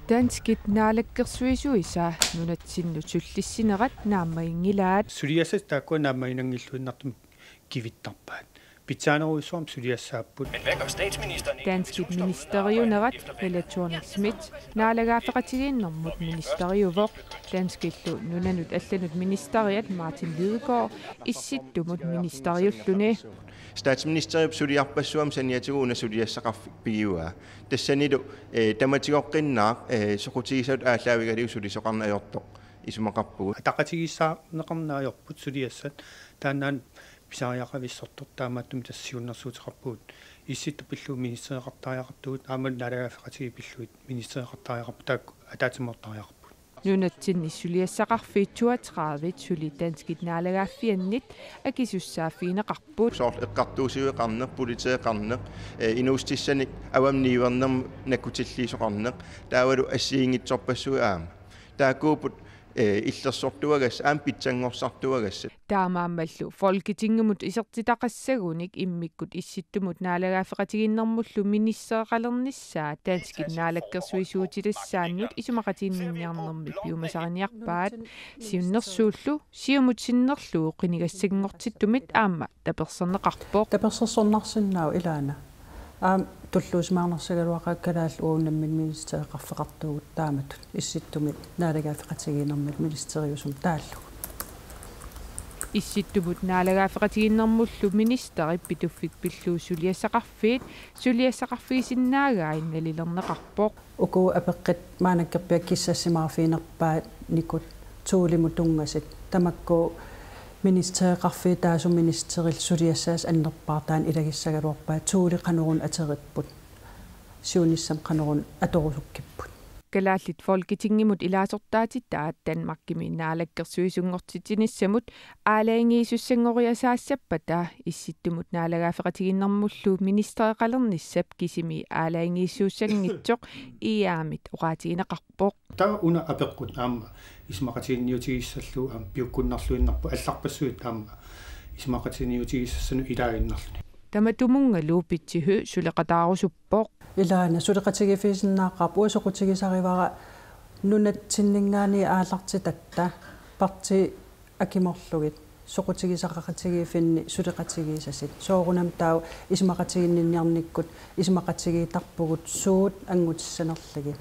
Danskit naalakkersuisuisa nunatsinnu sullissinerat naammaingilaat suliassat taakku naammainangilluinartum kivittarpaat pitsaneruissuam suliassaaput. Men hvad gør statsministeren ikke? Danskit ministeriunerat Helle Thorning-Schmidt naalagaafeqatigiinnermut ministeriuvor danskillu nunanut allanut ministeriat Martin Lidegaard issittumut ministeriullune. Statsministeriet suliarpassuam saniatuuna suliassaqarpigiuaa tassanilu tamatigoqqinnaaq soqutigisat aallaavigaliu sulisoqarnaajortoq isumaqarpugut ataqatigissaarneqarnaajorput suliassat taannaan pisariaqavissortor taamaattum tassiunnersuutiqarpuut issittu pillu ministeriaqartaajaqartugut aamal naalagaafeqatigi pilluit ministeriaqartaajaqarpu taakku ataatimortaajaqarpu nunatsinni suliassaqarfiittua 30 suli danskit naalagaaffiannit akisussaafiineqarput soort eqqartuusiueqarneq politieqarneq inuustissanik awamniivernerm nakkutilliisoqarneq taavalu assiingitsorpassuи aama taakkuuput illersortuagas aam pitsanngorsortuagas taamaammallu folketingemut isertitaqassagunik immikkut issittumut naalagaafeqatiginnermullu ministereqalernissaa danskit naalakkersuisuutilassaannut isumaqatiinniarnermi piumasariniarpaat siunnersuullu siumutsinnerluu qinigassagngortittumit aamma таперсерсорнарсиннау илаана туллуусмаарнерсагалуақаккалаал уунаммин министеэқарфеқартуугут таамат исситтумит наалагаафеқатигинермит министериусум тааллу исситтумут наалагаафеқатигиннэрмуллу министери питуффик пиллуу сулиассақарфиит сулиассақарфигисиннаагаа инналилернеқарпоқ уку апеққит маанаккерпиак киссассимаарфиинерпаат никут туулиму тунгасит тамакку министеэқарфи таасуминистерил сулиассаас аннерпаартаан илагиссагалуарпаа туулеқанерун атериппут сиуниссам қанерун аторусуккиппут kalaallit folketingimut ilaasорtaatittaa Danmarkimi naalakkersuisuнгортитинissamut аалаингиисуссангориасаассаппата исситтумут наалагаафеқатигиннэрмуллу министеэқалерниссап кисими аалаингииссууссангитсоқ иаамит оqaатигинеқарпоқ таа уна апеққут аама исмақатигинниутигиссаллу аам пиуккуннарлуиннарпу алларпассуит аама исмақатигинниутигиссассану илаагиннарлуни таматумунгалуу питсиху сулеқатаарусуппоқ илаана сулеқатигифисиннааққарпу усоқутигисаривара нунатсиннингаани аалартитатта парти акиморлугит соқутигисақақатигифинни сулеқатигисасит соорунам тау исмақатигиннинниарниккут исмақатигиитарпугут суут ангутиссанерлаги